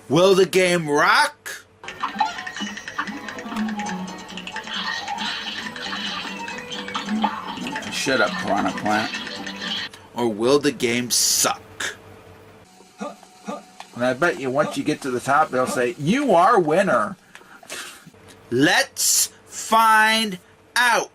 Will the game rock? Shut up, Piranha Plant. Or will the game suck? And I bet you once you get to the top, they'll say, you are winner. Let's find out.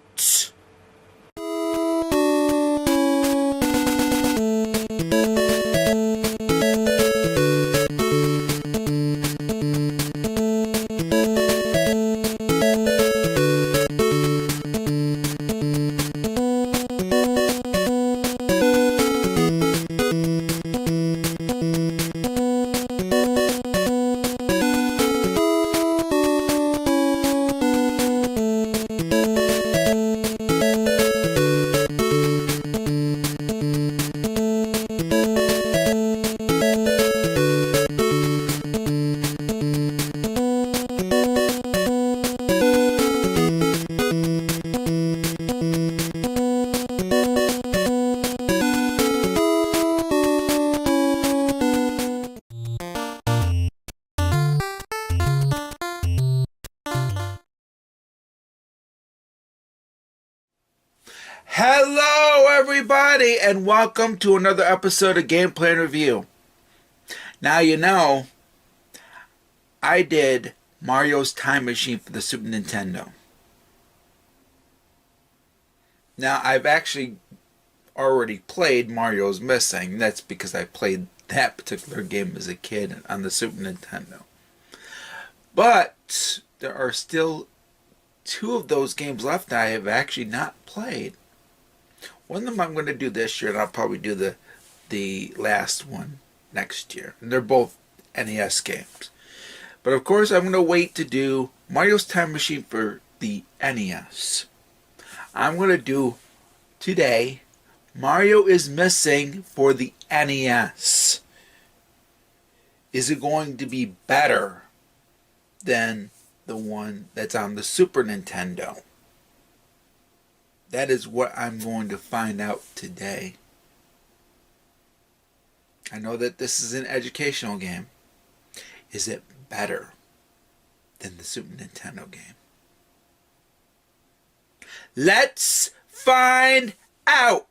Hello everybody and welcome to another episode of Gameplay and Review. Now you know, I did Mario's Time Machine for the Super Nintendo. Now I've actually already played Mario's Missing. That's because I played that particular game as a kid on the Super Nintendo. But there are still two of those games left that I have actually not played. One of them I'm going to do this year, and I'll probably do the last one next year. And they're both NES games. But of course, I'm going to wait to do Mario's Time Machine for the NES. I'm going to do today Mario is Missing for the NES. Is it going to be better than the one that's on the Super Nintendo? That is what I'm going to find out today. I know that this is an educational game. Is it better than the Super Nintendo game? Let's find out!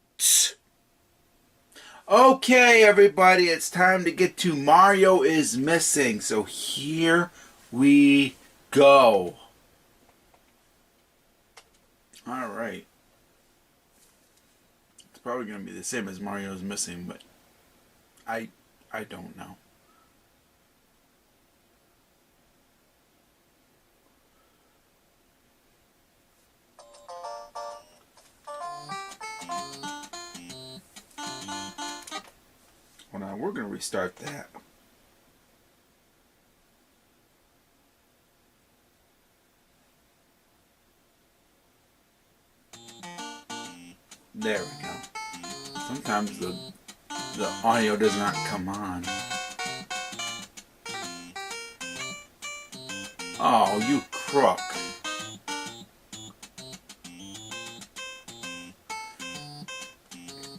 Okay, everybody, it's time to get to Mario is Missing. So here we go. Alright. Probably going to be the same as Mario's Missing, but I don't know. Well, now we're going to restart that. There we go. Sometimes the audio does not come on. Oh, you crook.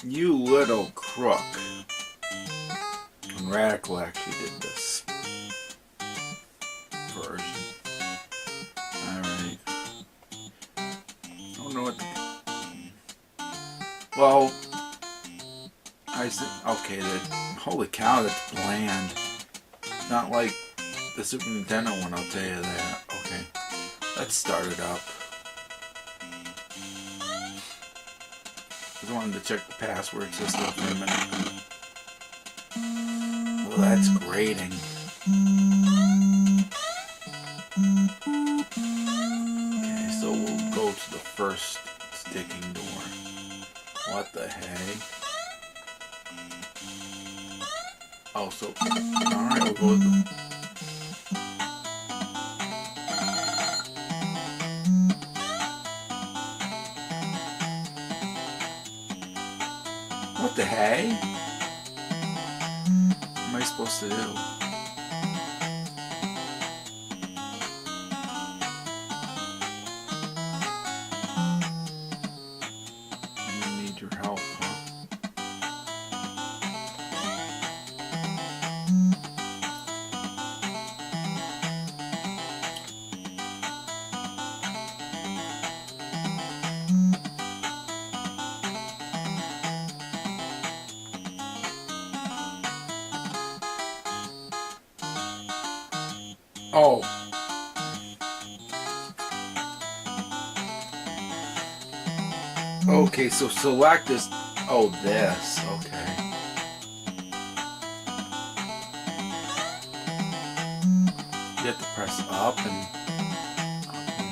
You little crook. And Radical actually did this version. Alright. I don't know what the... Well, I said, okay, holy cow, that's bland. It's not like the Super Nintendo one, I'll tell you that. Okay, let's start it up. I wanted to check the password system for a minute. Well, that's grating. Okay, so we'll go to the first sticking door. What the heck? Oh, so, alright, we'll go with the... What the heck? What am I supposed to do? You need your help, huh? Oh. Okay, so select this. Oh, this. Okay. You have to press up and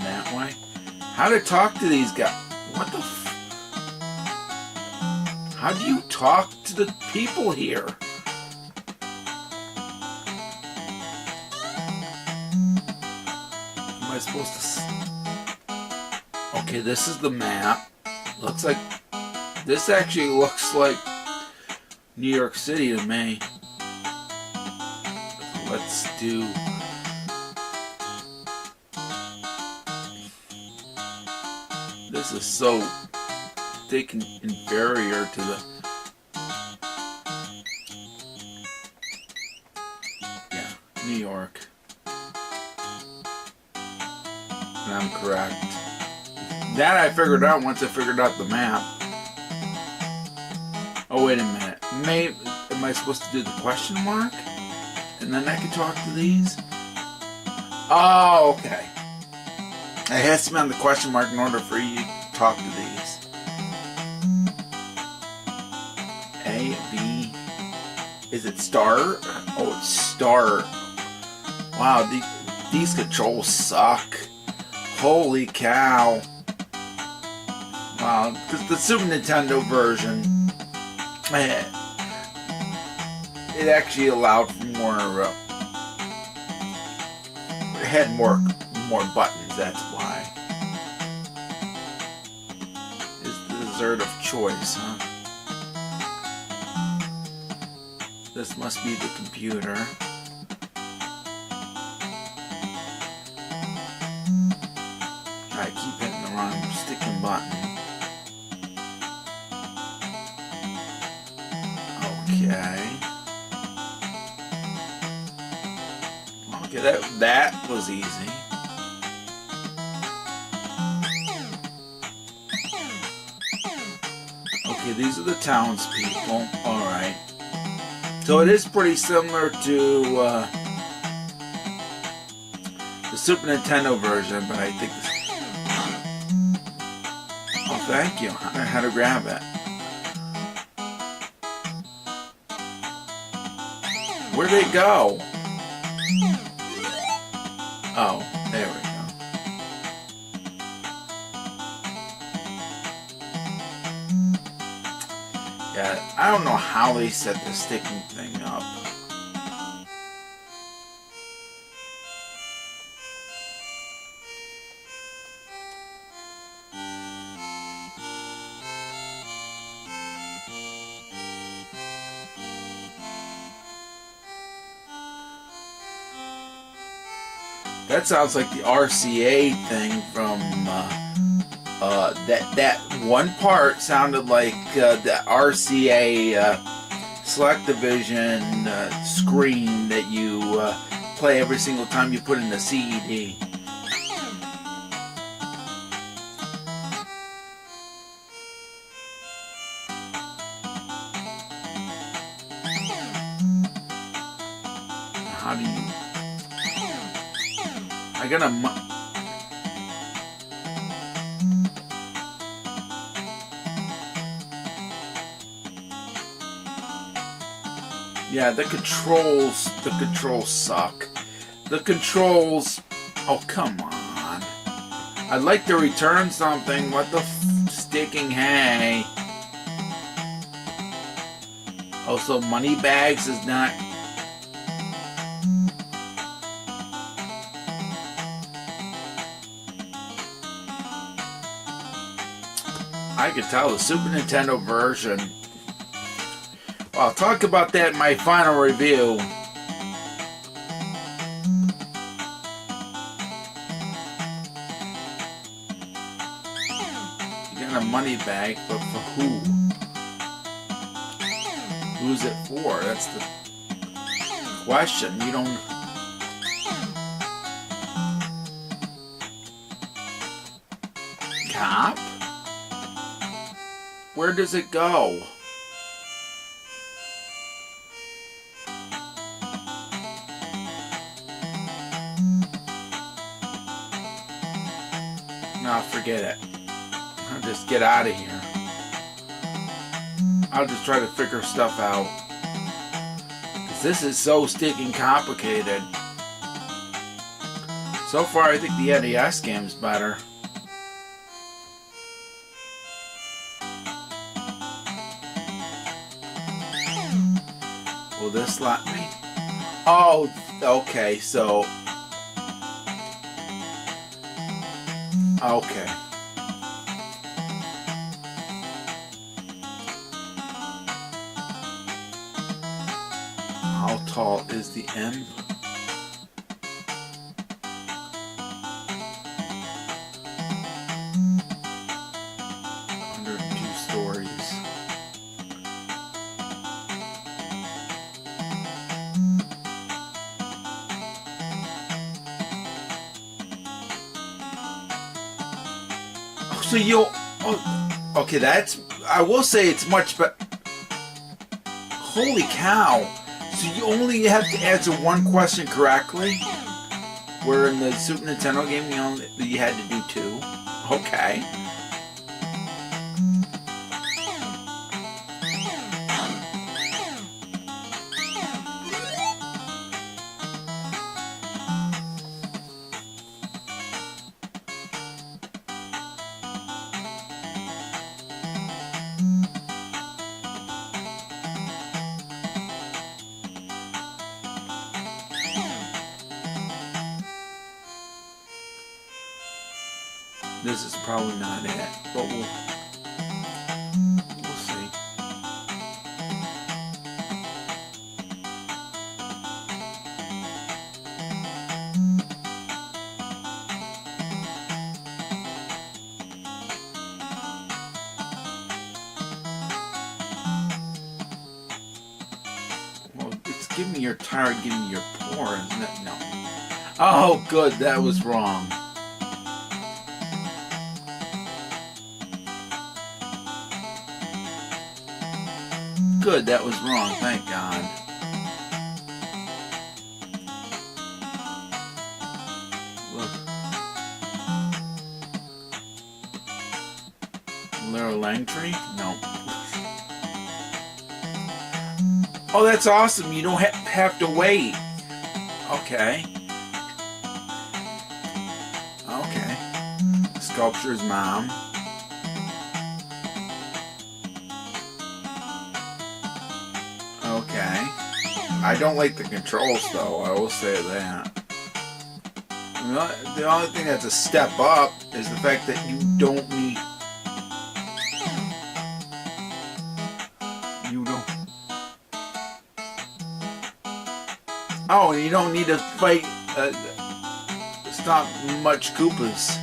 that way. How to talk to these guys? What the how do you talk to the people here? Am I supposed to... Okay, this is the map. Looks like... This actually looks like New York City to me. Let's do... This is so thick and inferior to the... Yeah, New York. And I'm correct. That I figured out once I figured out the map. Oh, wait a minute. Am I supposed to do the question mark? And then I can talk to these? Oh, okay. It has to be on the question mark in order for you to talk to these. A, B. Is it start? Oh, it's start. Wow, these controls suck. Holy cow. Wow, the Super Nintendo version, it actually allowed for more, it had more buttons, that's why. It's the dessert of choice, huh? This must be the computer. I keep hitting the wrong sticking button. Okay. Okay, that was easy. Okay, these are the townspeople. Alright. So it is pretty similar to the Super Nintendo version, but I think this... Oh, thank you. I don't know how to grab it. Where'd it go? Oh, there we go. Yeah, I don't know how they set the sticking thing up. That sounds like the RCA thing from that one part sounded like the RCA Select-O-Vision screen that you play every single time you put in the CED. How do you... I gotta... Yeah, the controls suck. The controls... Oh, come on. I'd like to return something. What the sticking hay? Also, Moneybags is not... I could tell the Super Nintendo version. Well, I'll talk about that in my final review. You got a money bag, but for who? Who's it for? That's the question. You don't... Cop? Where does it go? No, forget it. I'll just get out of here. I'll just try to figure stuff out. Because this is so stinking complicated. So far, I think the NES game's better. Will this let me? Oh, okay, so... Okay. How tall is the imp? 102 stories. So you... Oh, okay, that's... I will say it's much better. Holy cow. So you only have to answer one question correctly? Where in the Super Nintendo game you had to do two? Okay. This is probably not it, but we'll see. Well, it's give me your tired, give me your poor, isn't it? No. Oh, good, that was wrong. Good, that was wrong, thank God. Look. Little Langtree? No. Oh, that's awesome. You don't have to wait. Okay. Okay. Sculpture's mom. Okay. I don't like the controls, though. I will say that. The only thing that's a step up is the fact that you don't need... You don't... Oh, and you don't need to fight... stop much Koopas.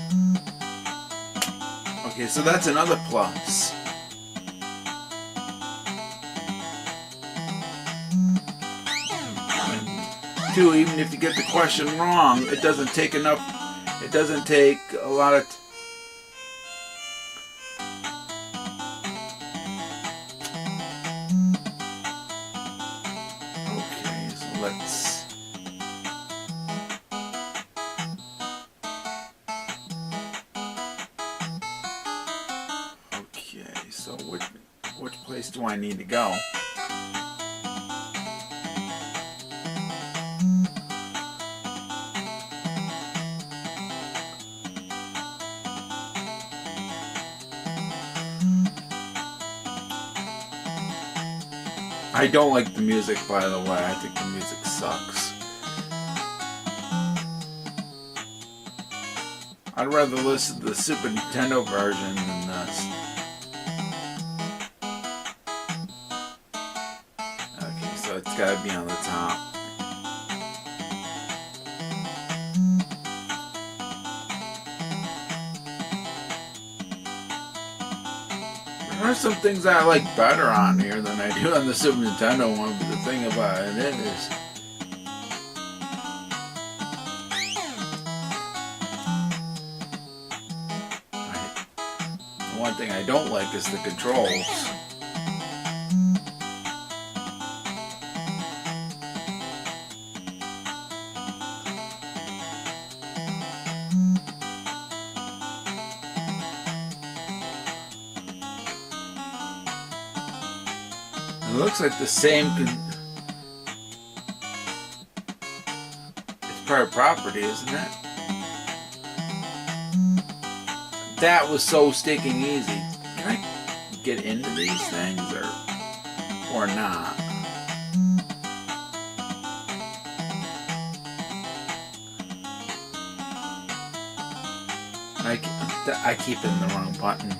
Okay, so that's another plus. Too, even if you get the question wrong, it doesn't take enough. It doesn't take a lot of. Okay, so let's. Okay, so which place do I need to go? I don't like the music, by the way. I think the music sucks. I'd rather listen to the Super Nintendo version than this. Okay, so it's gotta be on the top. There are some things I like better on here than I do on the Super Nintendo one, but the thing about it is... The one thing I don't like is the controls. It looks like the same. It's private property, isn't it? That was so stinking easy. Can I get into these things or not? I keep hitting the wrong button.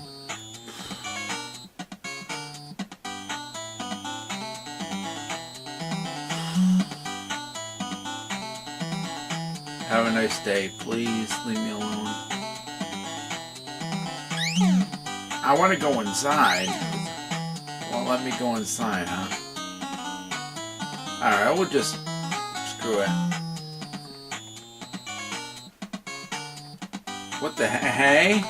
Have a nice day. Please leave me alone. I want to go inside. Won't let me go inside, huh? Alright, we'll just screw it. What the hey?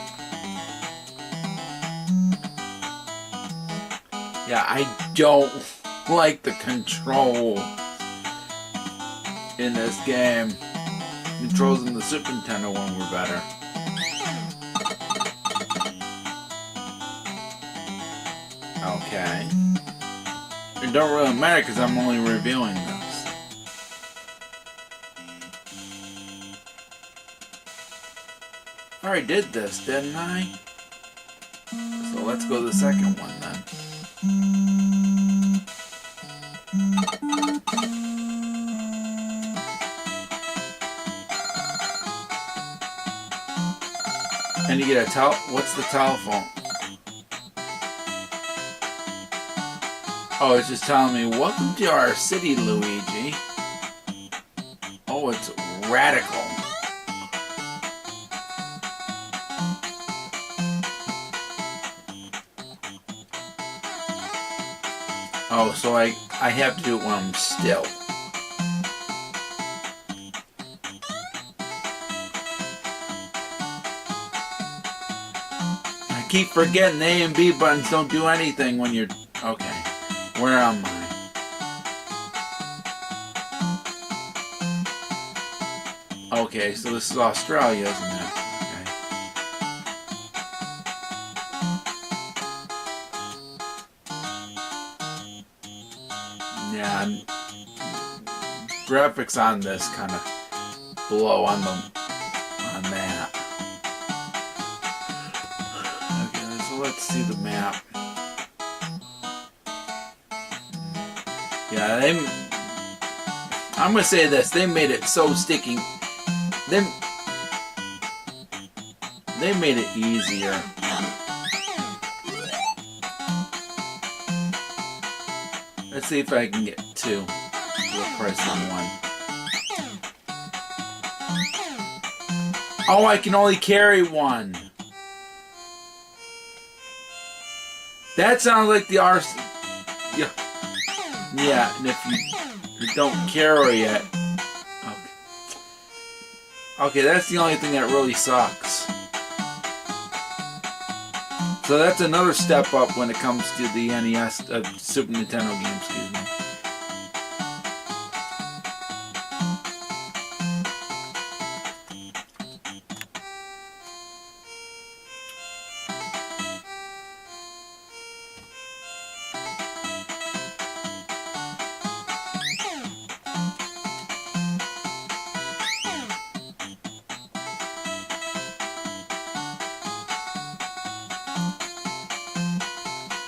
Yeah, I don't like the control in this game. Controls in the Super Nintendo one were better. Okay. It don't really matter because I'm only reviewing this. I already did this, didn't I? So let's go to the second one then. And you get a what's the telephone? Oh, it's just telling me, welcome to our city, Luigi. Oh, it's radical. Oh, so I have to do it when I'm still. I keep forgetting the A and B buttons don't do anything when you're... Okay. Where am I? Okay, so this is Australia, isn't it? Okay. Yeah, graphics on this kind of blow on that. Okay, so let's see the map. Yeah, I'm gonna say this. They made it so sticky. They made it easier. Let's see if I can get two for the price of one. Oh, I can only carry one. That sounds like the RC. Yeah. Yeah, and if you don't carry it... Okay, that's the only thing that really sucks. So that's another step up when it comes to the NES, Super Nintendo game, excuse me.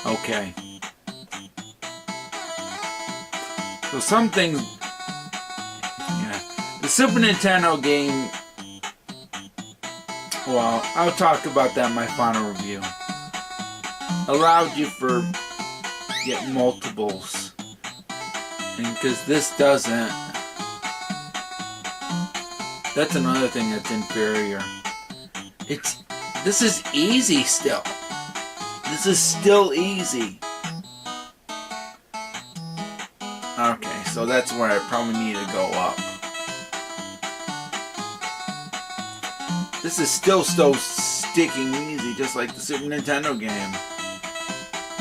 Okay. So some things... Yeah. The Super Nintendo game... Well, I'll talk about that in my final review. Allowed you for... get multiples. And because this doesn't... That's another thing that's inferior. This is easy still. This is still easy. Okay, so that's where I probably need to go up. This is still so sticking easy, just like the Super Nintendo game.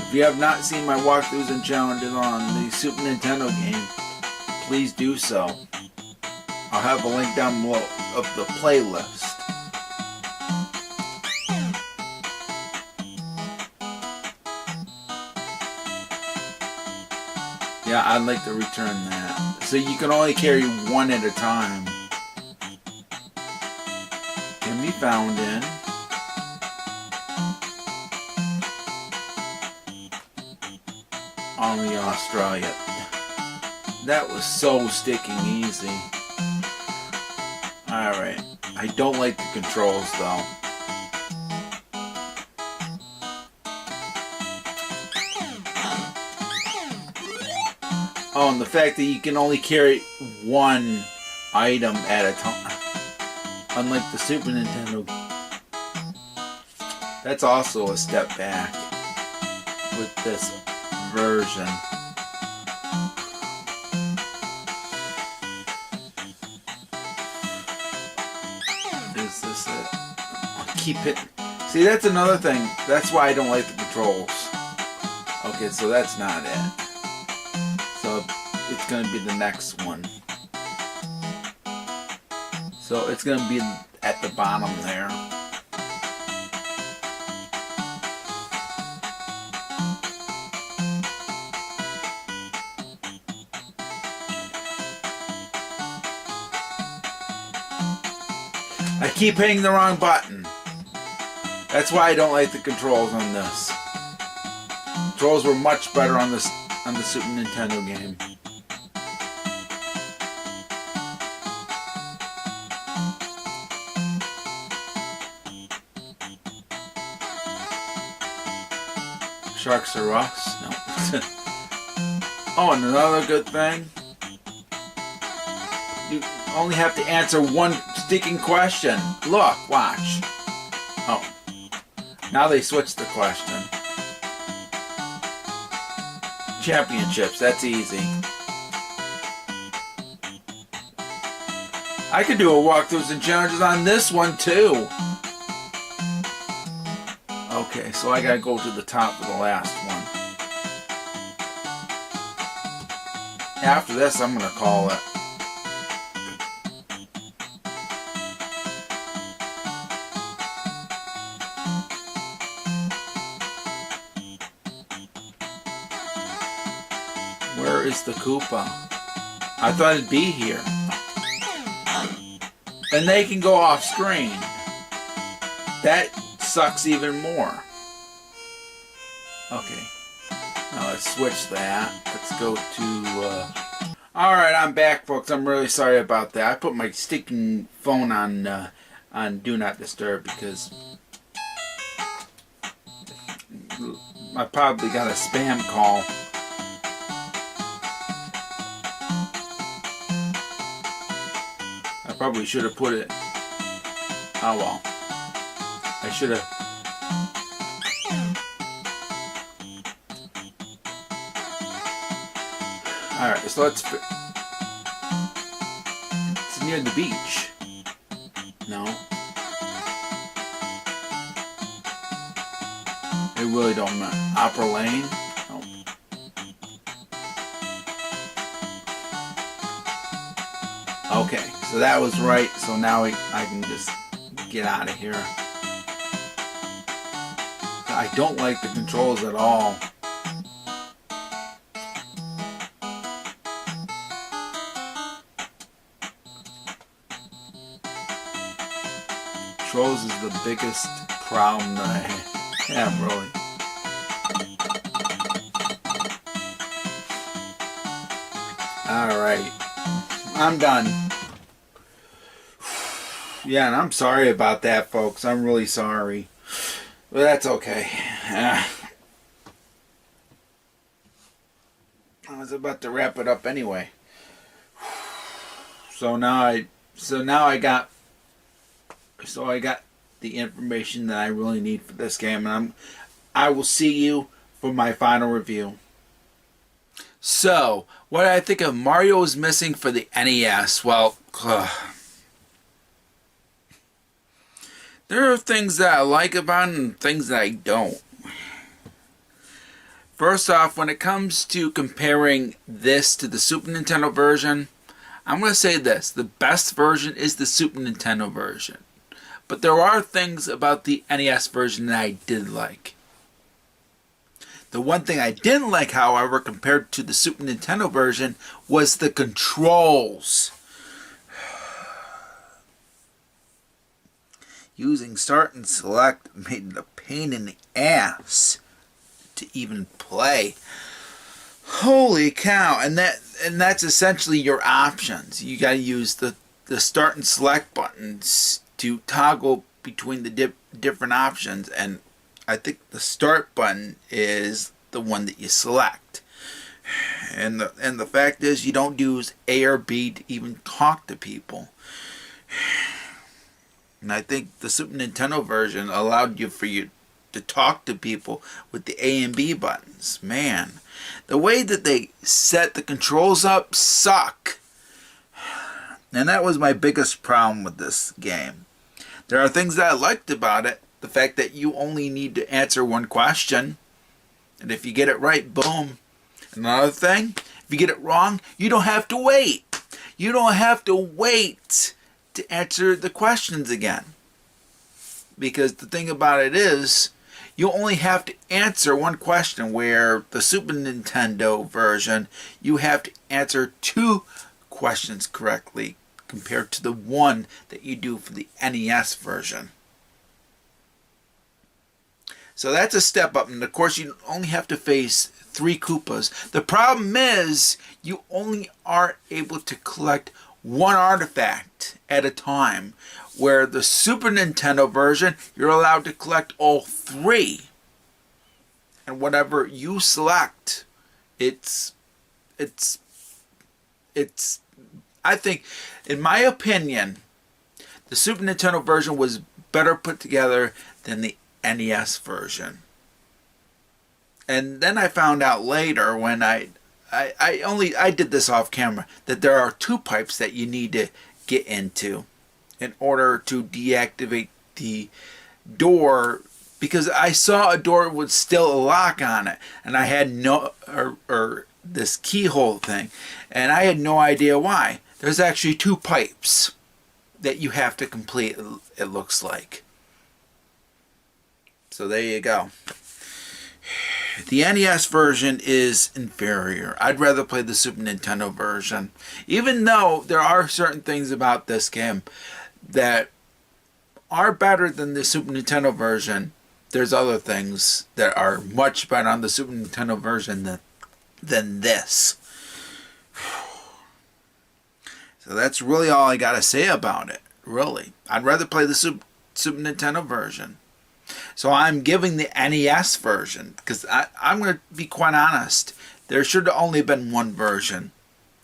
If you have not seen my walkthroughs and challenges on the Super Nintendo game, please do so. I'll have a link down below of the playlist. Yeah, I'd like to return that. So you can only carry one at a time. Can be found in. Only Australia. That was so sticking easy. Alright. I don't like the controls though. Oh, and the fact that you can only carry one item at a time. Unlike the Super Nintendo. That's also a step back with this version. Is this it? I'll keep it. See, that's another thing. That's why I don't like the controls. Okay, so that's not it. So it's going to be the next one. So it's going to be at the bottom there. I keep hitting the wrong button. That's why I don't like the controls on this. Controls were much better on the Super Nintendo game. Sharks are us? No. Oh, and another good thing. You only have to answer one sticking question. Look, watch. Oh. Now they switched the question. Championships, that's easy. I could do a walkthroughs and challenges on this one too. Okay, so I gotta go to the top of the last one. After this, I'm gonna call it. Where is the Koopa? I thought it'd be here. And they can go off screen. That sucks even more. Okay. Now let's switch that. Let's go to... Alright, I'm back, folks. I'm really sorry about that. I put my sticking phone on Do Not Disturb because I probably got a spam call. I probably should have put it... Oh well. I should have... Alright, so let's... It's near the beach. No. It really don't matter. Opera Lane? No. Okay, so that was right. So now I can just get out of here. I don't like the controls at all. Controls is the biggest problem that I have, really. Alright. I'm done. Yeah, and I'm sorry about that, folks. I'm really sorry. But that's okay. I was about to wrap it up anyway. So now I got the information that I really need for this game, and I will see you for my final review. So, what I think of Mario is missing for the NES, well, there are things that I like about it and things that I don't. First off, when it comes to comparing this to the Super Nintendo version, I'm going to say this. The best version is the Super Nintendo version. But there are things about the NES version that I did like. The one thing I didn't like, however, compared to the Super Nintendo version, was the controls. Using start and select made it a pain in the ass to even play. Holy cow. And that's essentially your options. You got to use the start and select buttons to toggle between the different options, and I think the start button is the one that you select. And the fact is, you don't use A or B to even talk to people. And I think the Super Nintendo version allowed you to talk to people with the A and B buttons. Man, the way that they set the controls up suck. And that was my biggest problem with this game. There are things that I liked about it. The fact that you only need to answer one question. And if you get it right, boom. Another thing, if you get it wrong, you don't have to wait. You don't have to wait to answer the questions again. Because the thing about it is, you only have to answer one question, where the Super Nintendo version, you have to answer 2 questions correctly compared to the one that you do for the NES version. So that's a step up, and of course you only have to face 3 Koopas. The problem is, you only are able to collect 1 artifact at a time, where the Super Nintendo version, you're allowed to collect all 3. And whatever you select, it's I think, in my opinion, the Super Nintendo version was better put together than the NES version. And then I found out later, when I did this off camera, that there are 2 pipes that you need to get into in order to deactivate the door, because I saw a door with still a lock on it, and I had or this keyhole thing, and I had no idea why. There's actually 2 pipes that you have to complete, it looks like. So there you go. The NES version is inferior. I'd rather play the Super Nintendo version. Even though there are certain things about this game that are better than the Super Nintendo version, there's other things that are much better on the Super Nintendo version than this. So that's really all I gotta say about it, really. I'd rather play the Super Nintendo version. So I'm giving the NES version, because I'm going to be quite honest, there should have only been 1 version.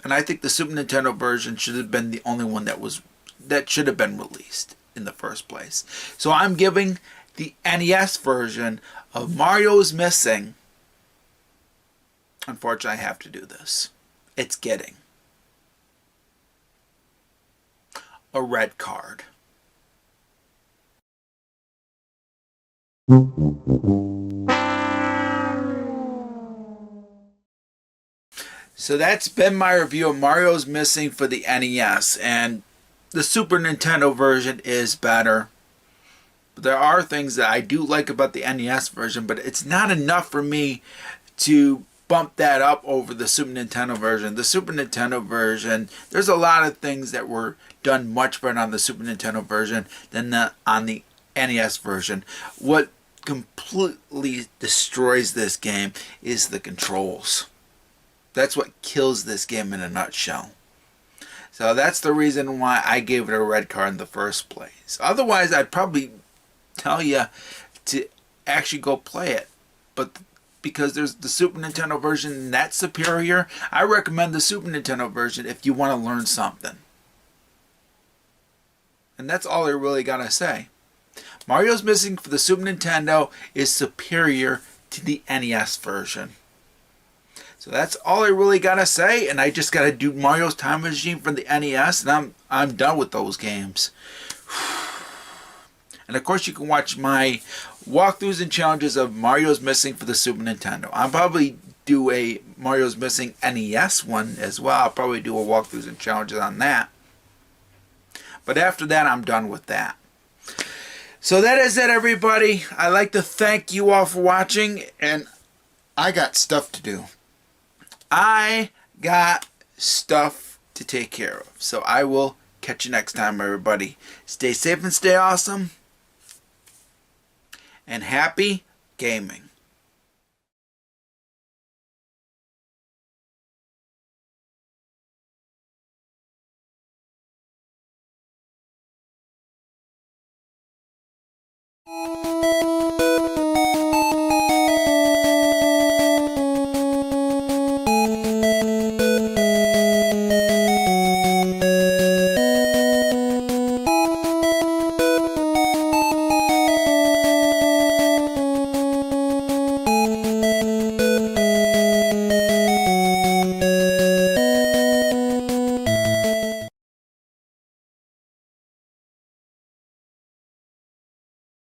And I think the Super Nintendo version should have been the only one that should have been released in the first place. So I'm giving the NES version of Mario's Missing. Unfortunately, I have to do this. It's getting a red card. So that's been my review of Mario's Missing for the NES, and the Super Nintendo version is better. But there are things that I do like about the NES version, but it's not enough for me to bump that up over the Super Nintendo version. The Super Nintendo version, there's a lot of things that were done much better on the Super Nintendo version than on the NES version. What completely destroys this game is the controls. That's what kills this game in a nutshell. So that's the reason why I gave it a red card in the first place. Otherwise, I'd probably tell you to actually go play it. But because there's the Super Nintendo version that's superior, I recommend the Super Nintendo version if you want to learn something. And that's all I really gotta say. Mario's Missing for the Super Nintendo is superior to the NES version. So that's all I really gotta say, and I just gotta do Mario's Time Machine for the NES, and I'm done with those games. And of course, you can watch my walkthroughs and challenges of Mario's Missing for the Super Nintendo. I'll probably do a Mario's Missing NES one as well. I'll probably do a walkthroughs and challenges on that. But after that, I'm done with that. So that is it, everybody. I'd like to thank you all for watching, and I got stuff to do. I got stuff to take care of. So I will catch you next time, everybody. Stay safe and stay awesome. And happy gaming.